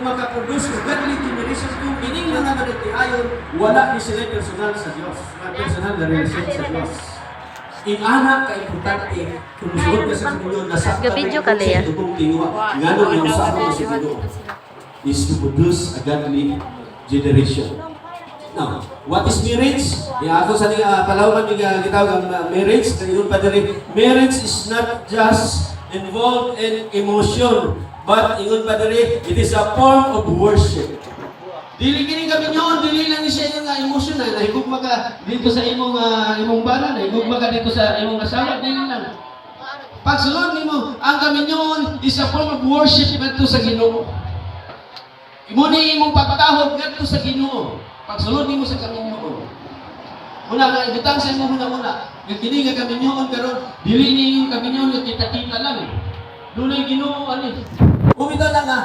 makaproduce ng godly generation kung ining mga manitiayon, wala ni sila personal sa Diyos. Personal na relasyon sa Diyos. Ing-anak ka-importante, kung musuot ka sa Ginoo, nasa Video ka, Lea. sa itong tingwa. Ngano yung usapan mo sa Ginoo is to produce a godly generation. Now, what is marriage? Ako sa Palawan, gitawag ang marriage. Marriage is not just involved in emotion, but ingon pa diri, it is a form of worship. Dili kini kami nyon, dili lang ni siya nga emotion na nahigugma ka dito sa imong bana, nahigugma ka dito sa imong asawa, dili lang. Pagsulod nimo, ang kami nyon is a form of worship ngadto sa Ginoo. Imo ni imong pagtahog ngadto sa Ginoo. Pagsulod nimo sa kami nyon. Muna nga ibutang sa imo muna. Kini nga kami nyon pero dili ni kami nyon kita-kita lang. Dunay Ginoo ani. Umito na nga,